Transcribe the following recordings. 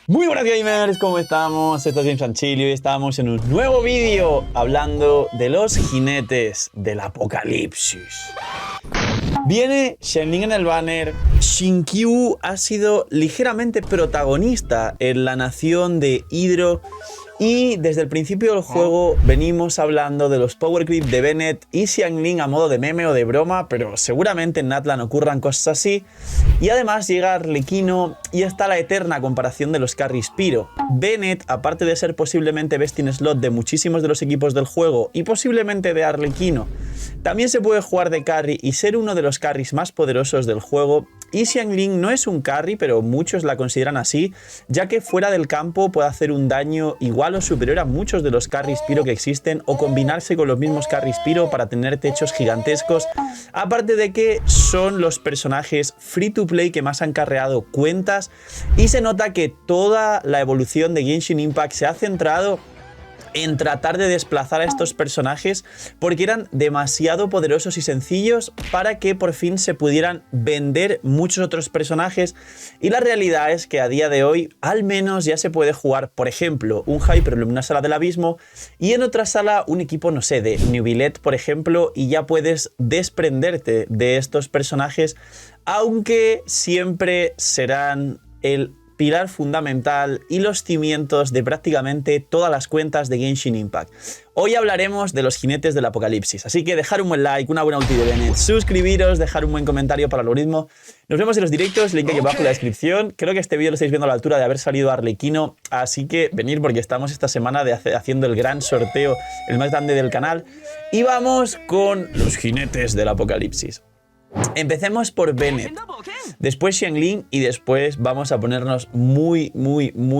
Muy buenas gamers, ¿cómo estamos? Esto es James Sanchilio y estamos en un nuevo vídeo hablando de los jinetes del apocalipsis. Viene Xiangling en el banner. Xingqiu ha sido ligeramente protagonista en la nación de Hydro. Y desde el principio del juego venimos hablando de los power creep de Bennett y Xiangling a modo de meme o de broma, pero seguramente en Natlan ocurran cosas así. Y además llega Arlequino y está la eterna comparación de los carries Pyro. Bennett, aparte de ser posiblemente best in slot de muchísimos de los equipos del juego y posiblemente de Arlequino, también se puede jugar de carry y ser uno de los carries más poderosos del juego. Y Xiangling no es un carry, pero muchos la consideran así, ya que fuera del campo puede hacer un daño igual o superior a muchos de los carries Pyro que existen, o combinarse con los mismos carries Pyro para tener techos gigantescos. Aparte de que son los personajes free to play que más han carreado cuentas, y se nota que toda la evolución de Genshin Impact se ha centrado en tratar de desplazar a estos personajes porque eran demasiado poderosos y sencillos para que por fin se pudieran vender muchos otros personajes. Y la realidad es que a día de hoy al menos ya se puede jugar, por ejemplo, un Hyper en una sala del abismo y en otra sala un equipo, no sé, de Neuvillette, por ejemplo, y ya puedes desprenderte de estos personajes, aunque siempre serán el pilar fundamental y los cimientos de prácticamente todas las cuentas de Genshin Impact. Hoy hablaremos de los jinetes del apocalipsis, así que dejar un buen like, una buena ulti de Bennett, suscribiros, dejar un buen comentario para el algoritmo. Nos vemos en los directos, link aquí abajo en la descripción. Creo que este vídeo lo estáis viendo a la altura de haber salido Arlequino, así que venid porque estamos esta semana haciendo el gran sorteo, el más grande del canal. Y vamos con los jinetes del apocalipsis. Empecemos por Bennett, después Xiangling y después vamos a ponernos muy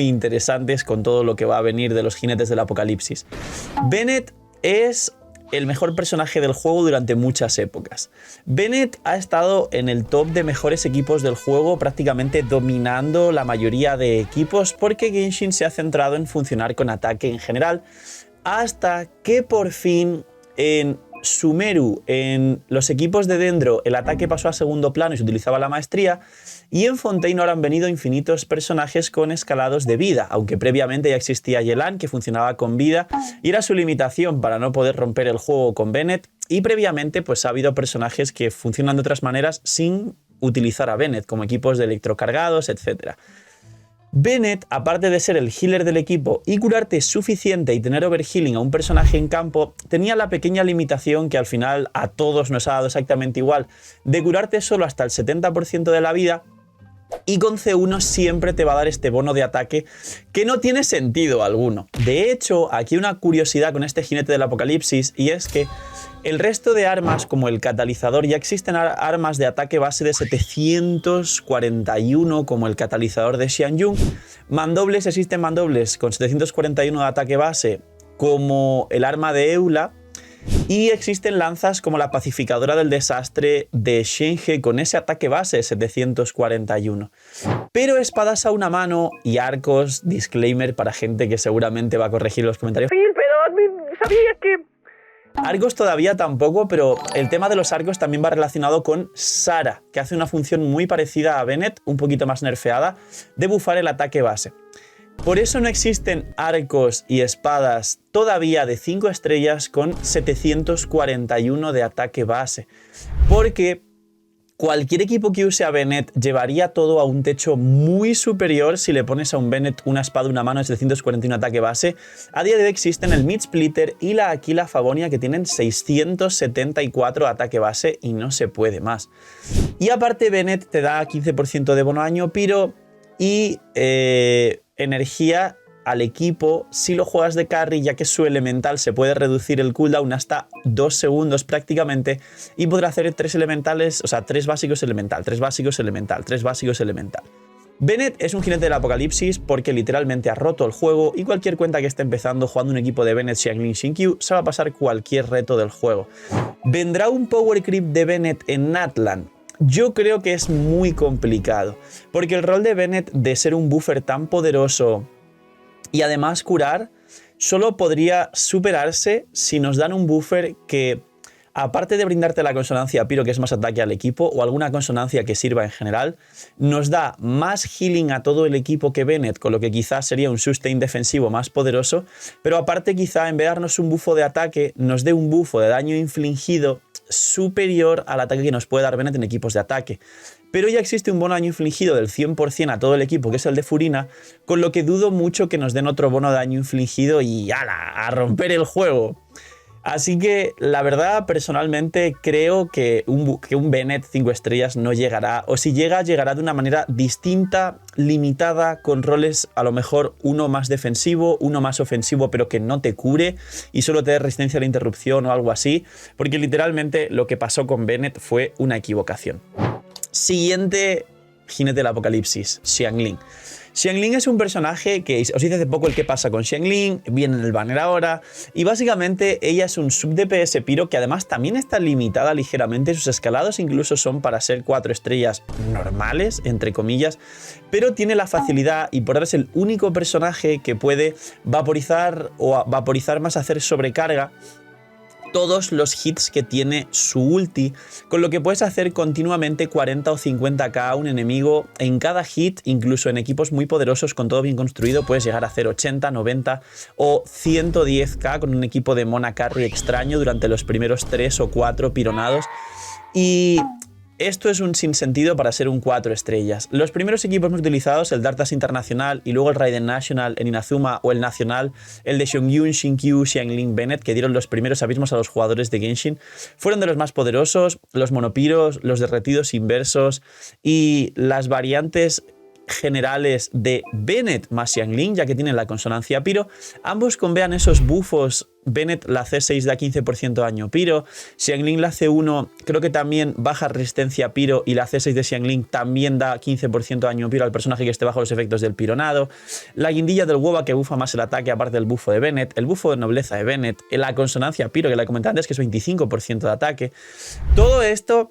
interesantes con todo lo que va a venir de los jinetes del apocalipsis. Bennett es el mejor personaje del juego durante muchas épocas. Bennett ha estado en el top de mejores equipos del juego, prácticamente dominando la mayoría de equipos porque Genshin se ha centrado en funcionar con ataque en general, hasta que por fin en Sumeru, en los equipos de Dendro, el ataque pasó a segundo plano y se utilizaba la maestría, y en Fontaine ahora han venido infinitos personajes con escalados de vida, aunque previamente ya existía Yelan, que funcionaba con vida y era su limitación para no poder romper el juego con Bennett, y previamente pues ha habido personajes que funcionan de otras maneras sin utilizar a Bennett, como equipos de electrocargados, etc. Bennett, aparte de ser el healer del equipo y curarte suficiente y tener overhealing a un personaje en campo, tenía la pequeña limitación que al final a todos nos ha dado exactamente igual, de curarte solo hasta el 70% de la vida, y con C1 siempre te va a dar este bono de ataque que no tiene sentido alguno. De hecho, aquí una curiosidad con este jinete del apocalipsis, y es que el resto de armas, como el catalizador, ya existen armas de ataque base de 741, como el catalizador de Xiangyun. Mandobles, existen mandobles con 741 de ataque base, como el arma de Eula. Y existen lanzas como la pacificadora del desastre de Shenhe con ese ataque base 741. Pero espadas a una mano y arcos, disclaimer para gente que seguramente va a corregir los comentarios. Sí, pero sabías que arcos todavía tampoco, pero el tema de los arcos también va relacionado con Sara, que hace una función muy parecida a Bennett, un poquito más nerfeada, de bufar el ataque base. Por eso no existen arcos y espadas todavía de 5 estrellas con 741 de ataque base, porque cualquier equipo que use a Bennett llevaría todo a un techo muy superior si le pones a un Bennett una espada, una mano de 741 ataque base. A día de hoy existen el Mid Splitter y la Aquila Favonia que tienen 674 ataque base y no se puede más. Y aparte Bennett te da 15% de bono año Pyro y energía al equipo si lo juegas de carry, ya que su elemental se puede reducir el cooldown hasta 2 segundos prácticamente y podrá hacer 3 elementales, o sea, 3 básicos elemental, 3 básicos elemental, 3 básicos elemental. Bennett es un jinete del apocalipsis porque literalmente ha roto el juego y cualquier cuenta que esté empezando jugando un equipo de Bennett, Xiangling, Xingqiu se va a pasar cualquier reto del juego. ¿Vendrá un power creep de Bennett en Natlan? Yo creo que es muy complicado, porque el rol de Bennett de ser un buffer tan poderoso y además curar, solo podría superarse si nos dan un buffer que aparte de brindarte la consonancia Pyro, que es más ataque al equipo, o alguna consonancia que sirva en general, nos da más healing a todo el equipo que Bennett, con lo que quizás sería un sustain defensivo más poderoso, pero aparte quizá en vez de darnos un bufo de ataque, nos dé un bufo de daño infligido superior al ataque que nos puede dar Bennett en equipos de ataque. Pero ya existe un bono de daño infligido del 100% a todo el equipo, que es el de Furina, con lo que dudo mucho que nos den otro bono de daño infligido y ¡ala! A romper el juego. Así que, la verdad, personalmente creo que un Bennett 5 estrellas no llegará, o si llega, llegará de una manera distinta, limitada, con roles a lo mejor uno más defensivo, uno más ofensivo, pero que no te cure y solo te dé resistencia a la interrupción o algo así, porque literalmente lo que pasó con Bennett fue una equivocación. Siguiente jinete del apocalipsis, Xiangling. Xiangling es un personaje que os hice hace poco el que pasa con Xiangling, viene en el banner ahora, y básicamente ella es un sub DPS Pyro que además también está limitada ligeramente, sus escalados incluso son para ser 4 estrellas normales, entre comillas, pero tiene la facilidad y por ahora es el único personaje que puede vaporizar o vaporizar más hacer sobrecarga todos los hits que tiene su ulti, con lo que puedes hacer continuamente 40 o 50k a un enemigo en cada hit, incluso en equipos muy poderosos con todo bien construido puedes llegar a hacer 80, 90 o 110k con un equipo de Mona Carry extraño durante los primeros 3 o 4 pironados. Y esto es un sinsentido para ser un 4 estrellas. Los primeros equipos más utilizados, el Dartas Internacional y luego el Raiden National en Inazuma o el Nacional, el de Xiongyu, Xinkyu, Xiangling, Bennett, que dieron los primeros abismos a los jugadores de Genshin, fueron de los más poderosos, los monopiros, los derretidos inversos y las variantes generales de Bennett más Xiangling, ya que tienen la consonancia Pyro. Ambos convean esos bufos. Bennett la C6 da 15% daño Pyro, Xiangling la C1 creo que también baja resistencia Pyro y la C6 de Xiangling también da 15% daño Pyro al personaje que esté bajo los efectos del pironado, la guindilla del Woba que bufa más el ataque aparte del bufo de Bennett, el bufo de nobleza de Bennett, la consonancia Pyro que la comenté antes que es 25% de ataque. Todo esto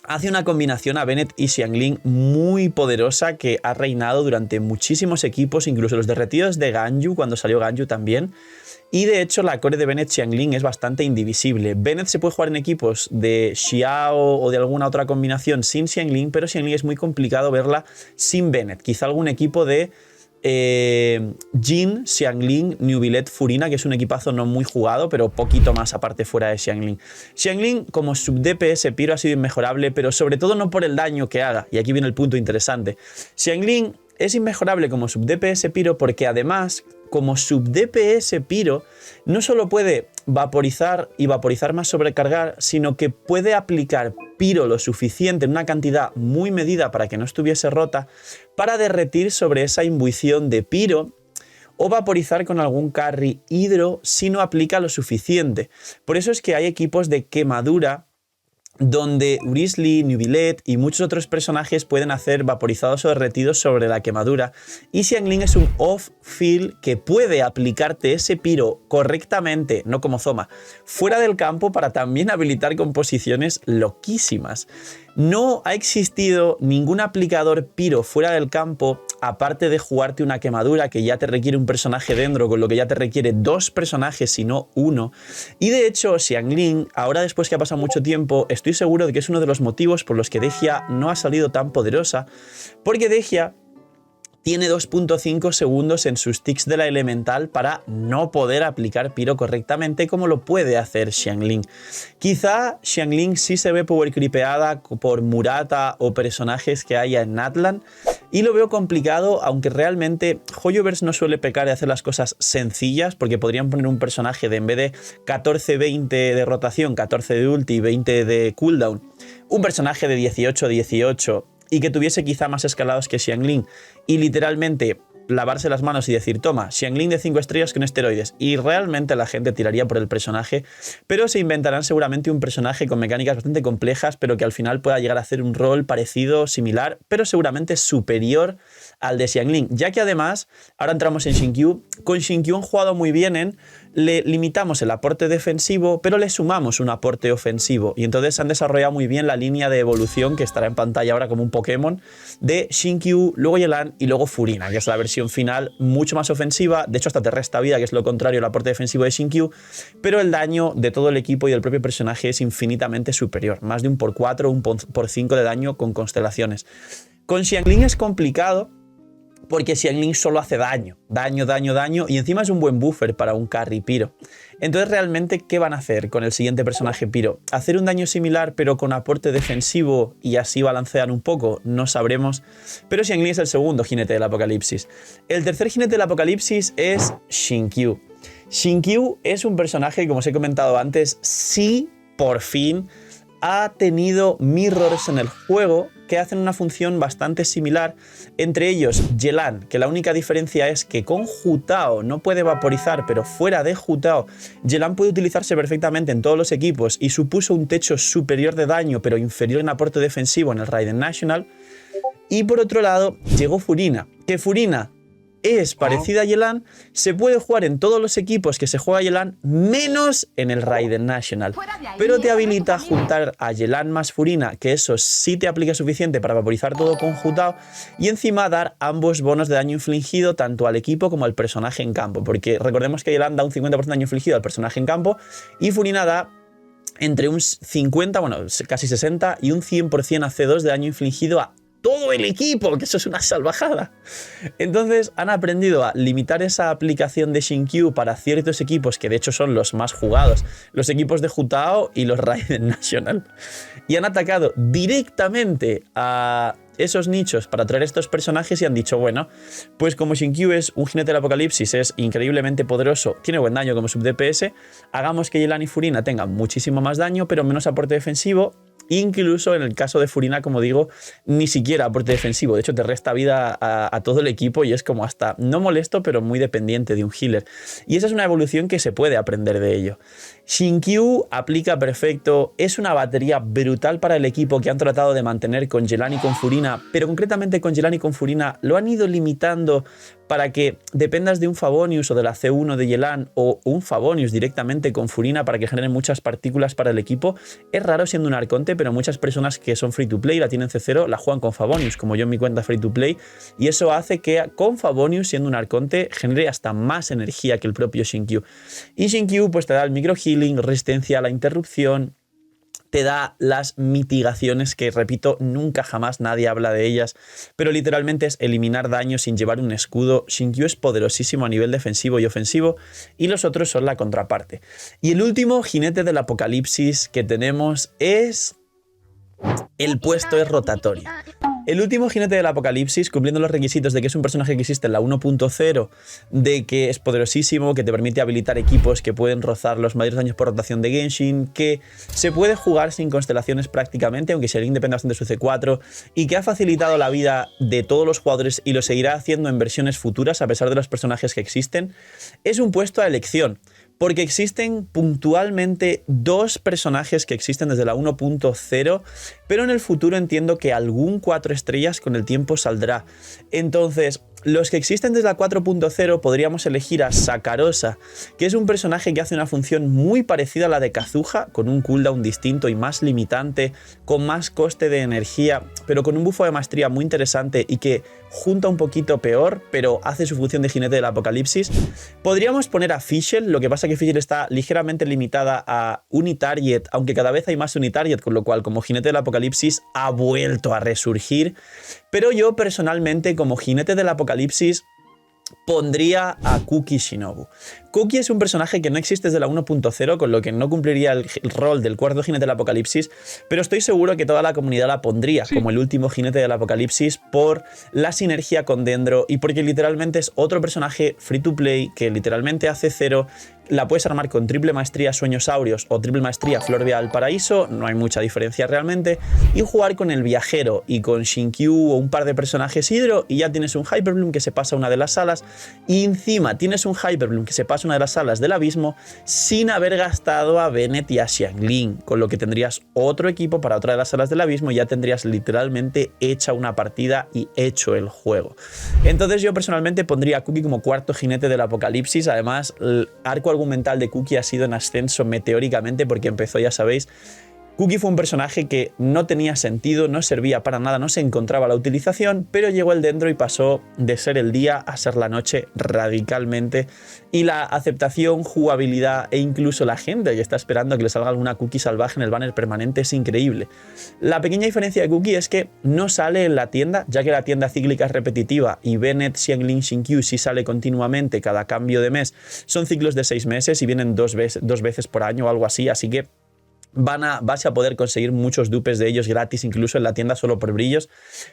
hace una combinación a Bennett y Xiangling muy poderosa que ha reinado durante muchísimos equipos, incluso los derretidos de Ganyu, cuando salió Ganyu también. Y de hecho la core de Bennett Xiangling es bastante indivisible. Bennett se puede jugar en equipos de Xiao o de alguna otra combinación sin Xiangling, pero Xiangling es muy complicado verla sin Bennett. Quizá algún equipo de Jin, Xiangling, Newvillet, Furina, que es un equipazo no muy jugado, pero poquito más aparte fuera de Xiangling. Xiangling como sub DPS Pyro ha sido inmejorable, pero sobre todo no por el daño que haga, y aquí viene el punto interesante. Xiangling es inmejorable como sub DPS Pyro porque además, como sub DPS Pyro, no solo puede vaporizar y vaporizar más sobrecargar, sino que puede aplicar Pyro lo suficiente en una cantidad muy medida para que no estuviese rota, para derretir sobre esa imbuición de Pyro o vaporizar con algún carry hidro si no aplica lo suficiente. Por eso es que hay equipos de quemadura donde Wriothesley, Newvillet y muchos otros personajes pueden hacer vaporizados o derretidos sobre la quemadura, y Xiangling es un off-field que puede aplicarte ese Pyro correctamente, no como Zoma, fuera del campo para también habilitar composiciones loquísimas. No ha existido ningún aplicador Pyro fuera del campo, aparte de jugarte una quemadura que ya te requiere un personaje dentro, con lo que ya te requiere 2 personajes y no 1. Y de hecho, Xiangling, ahora después que ha pasado mucho tiempo, estoy seguro de que es uno de los motivos por los que Dehya no ha salido tan poderosa, porque Dehya tiene 2.5 segundos en sus ticks de la elemental para no poder aplicar Pyro correctamente como lo puede hacer Xiangling. Quizá Xiangling sí se ve power creepeada por Murata o personajes que haya en Natlan, y lo veo complicado, aunque realmente Hoyoverse no suele pecar de hacer las cosas sencillas, porque podrían poner un personaje de en vez de 14-20 de rotación, 14 de ulti y 20 de cooldown, un personaje de 18-18 y que tuviese quizá más escalados que Xiangling y literalmente lavarse las manos y decir toma, Xiangling de 5 estrellas con esteroides, y realmente la gente tiraría por el personaje, pero se inventarán seguramente un personaje con mecánicas bastante complejas pero que al final pueda llegar a hacer un rol parecido, similar, pero seguramente superior al de Xiangling, ya que además, ahora entramos en Xingqiu, con Xingqiu han jugado muy bien le limitamos el aporte defensivo, pero le sumamos un aporte ofensivo, y entonces han desarrollado muy bien la línea de evolución que estará en pantalla ahora como un Pokémon de Xingqiu, luego Yelan y luego Furina, que es la versión final mucho más ofensiva, de hecho hasta te resta vida, que es lo contrario al aporte defensivo de Xingqiu, pero el daño de todo el equipo y del propio personaje es infinitamente superior, más de un por 4 o un por 5 de daño con constelaciones. Con Xiangling es complicado, porque Xiangling solo hace daño, y encima es un buen buffer para un carry Piro. Entonces, realmente, ¿qué van a hacer con el siguiente personaje Piro? ¿Hacer un daño similar pero con aporte defensivo y así balancear un poco? No sabremos, pero Xiangling es el segundo jinete del apocalipsis. El tercer jinete del apocalipsis es Xingqiu. Xingqiu es un personaje, como os he comentado antes, sí, por fin, ha tenido mirrors en el juego que hacen una función bastante similar, entre ellos Yelan, que la única diferencia es que con Hu-Tao no puede vaporizar, pero fuera de Hu-Tao, Yelan puede utilizarse perfectamente en todos los equipos y supuso un techo superior de daño, pero inferior en aporte defensivo en el Raiden National. Y por otro lado, llegó Furina, que Furina es parecida a Yelan, se puede jugar en todos los equipos que se juega Yelan, menos en el Raiden National. Pero te habilita a juntar a Yelan más Furina, que eso sí te aplica suficiente para vaporizar todo con Hu-Tao, y encima dar ambos bonos de daño infligido tanto al equipo como al personaje en campo. Porque recordemos que Yelan da un 50% de daño infligido al personaje en campo y Furina da entre un 50, bueno, casi 60 y un 100% a C2 de daño infligido a todo el equipo, que eso es una salvajada. Entonces han aprendido a limitar esa aplicación de Xingqiu para ciertos equipos, que de hecho son los más jugados, los equipos de Hu-Tao y los Raiden National, y han atacado directamente a esos nichos para traer estos personajes y han dicho, bueno, pues como Xingqiu es un jinete del apocalipsis, es increíblemente poderoso, tiene buen daño como sub DPS, hagamos que Yelan y Furina tengan muchísimo más daño pero menos aporte defensivo. Incluso en el caso de Furina, como digo, ni siquiera aporte defensivo. De hecho, te resta vida a todo el equipo y es como hasta no molesto, pero muy dependiente de un healer. Y esa es una evolución que se puede aprender de ello. Xingqiu aplica perfecto, es una batería brutal para el equipo que han tratado de mantener con Yelan y con Furina, pero concretamente con Yelan y con Furina lo han ido limitando para que dependas de un Favonius o de la C1 de Yelan o un Favonius directamente con Furina para que generen muchas partículas para el equipo. Es raro siendo un Arconte, pero muchas personas que son free to play, la tienen C0, la juegan con Favonius, como yo en mi cuenta free to play, y eso hace que con Favonius, siendo un Arconte, genere hasta más energía que el propio Xingqiu. Y Xingqiu pues te da el micro healing, resistencia a la interrupción, te da las mitigaciones que, repito, nunca jamás nadie habla de ellas, pero literalmente es eliminar daño sin llevar un escudo. Xingqiu es poderosísimo a nivel defensivo y ofensivo y los otros son la contraparte. Y el último jinete del apocalipsis que tenemos es el puesto es rotatorio. El último jinete del apocalipsis, cumpliendo los requisitos de que es un personaje que existe en la 1.0, de que es poderosísimo, que te permite habilitar equipos que pueden rozar los mayores daños por rotación de Genshin, que se puede jugar sin constelaciones prácticamente, aunque Xiangling depende bastante de su C4, y que ha facilitado la vida de todos los jugadores y lo seguirá haciendo en versiones futuras a pesar de los personajes que existen, es un puesto a elección. Porque existen puntualmente dos personajes que existen desde la 1.0, pero en el futuro entiendo que algún 4 estrellas con el tiempo saldrá. Entonces, los que existen desde la 4.0 podríamos elegir a Sakarosa, que es un personaje que hace una función muy parecida a la de Kazuha, con un cooldown distinto y más limitante, con más coste de energía, pero con un bufo de maestría muy interesante y que junta un poquito peor, pero hace su función de jinete del apocalipsis. Podríamos poner a Fischl, lo que pasa que Fischl está ligeramente limitada a Unitarget, aunque cada vez hay más Unitarget, con lo cual como jinete del apocalipsis ha vuelto a resurgir. Pero yo personalmente como jinete del apocalipsis pondría a Kuki Shinobu. Kuki es un personaje que no existe desde la 1.0, con lo que no cumpliría el rol del cuarto jinete del apocalipsis, pero estoy seguro que toda la comunidad la pondría como el último jinete del apocalipsis por la sinergia con Dendro y porque literalmente es otro personaje free to play que literalmente hace cero, La puedes armar con triple maestría Sueños Áureos o triple maestría Flor de Valparaíso, no hay mucha diferencia realmente, y jugar con el Viajero y con Shinkyu o un par de personajes hidro y ya tienes un Hyperbloom que se pasa a una de las salas y encima tienes un Hyperbloom que se pasa a una de las salas del abismo sin haber gastado a Bennett y a Xiangling, con lo que tendrías otro equipo para otra de las salas del abismo y ya tendrías literalmente hecha una partida y hecho el juego. Entonces yo personalmente pondría a Cookie como cuarto jinete del apocalipsis. Además, el arco argumental de Cookie ha sido en ascenso meteóricamente porque empezó, ya sabéis, Cookie fue un personaje que no tenía sentido, no servía para nada, no se encontraba la utilización, pero llegó el Dendro y pasó de ser el día a ser la noche radicalmente. Y la aceptación, jugabilidad e incluso la gente que está esperando a que le salga alguna Cookie salvaje en el banner permanente es increíble. La pequeña diferencia de Cookie es que no sale en la tienda, ya que la tienda cíclica es repetitiva y Bennett, Xiangling, Shinkyu sí sale continuamente cada cambio de mes. Son ciclos de 6 meses y vienen dos veces por año o algo así, así que vas a poder conseguir muchos dupes de ellos gratis, incluso en la tienda solo por brillos.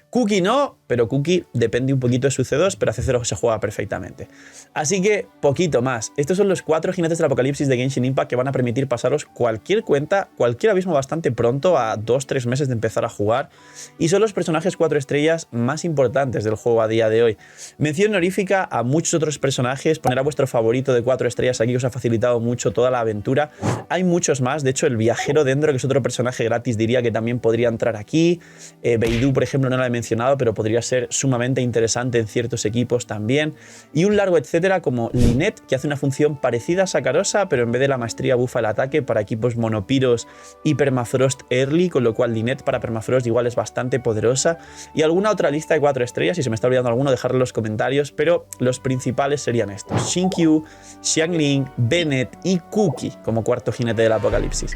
Cookie no, pero Cookie depende un poquito de su C2, pero a C0 se juega perfectamente. Así que, poquito más. Estos son los 4 jinetes del apocalipsis de Genshin Impact que van a permitir pasaros cualquier cuenta, cualquier abismo bastante pronto, a 2-3 meses de empezar a jugar. Y son los personajes 4 estrellas más importantes del juego a día de hoy. Mención honorífica a muchos otros personajes. Poner a vuestro favorito de 4 estrellas aquí os ha facilitado mucho toda la aventura. Hay muchos más, de hecho el Viajero Dendro, que es otro personaje gratis, diría que también podría entrar aquí. Beidou, por ejemplo, no lo he mencionado, pero podría ser sumamente interesante en ciertos equipos también. Y un largo etcétera como Lynette, que hace una función parecida a Sakarosa, pero en vez de la maestría bufa el ataque para equipos monopiros y Permafrost early, con lo cual Lynette para Permafrost igual es bastante poderosa. Y alguna otra lista de 4 estrellas, si se me está olvidando alguno, dejadlo en los comentarios, pero los principales serían estos: Shinkyu, Xiangling, Bennett y Cookie como cuarto jinete del apocalipsis.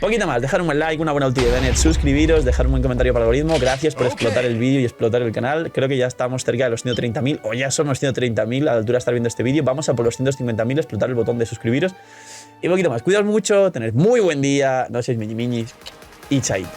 Poquito más, dejar un buen like, una buena ulti de Bennett, suscribiros, dejar un buen comentario para el algoritmo. Gracias por explotar el vídeo y explotar el canal. Creo que ya estamos cerca de los 130.000 o ya somos 130.000 a la altura de estar viendo este vídeo. Vamos a por los 150.000, explotar el botón de suscribiros. Y poquito más, cuidaos mucho, tened muy buen día, no seáis miñis y chaito.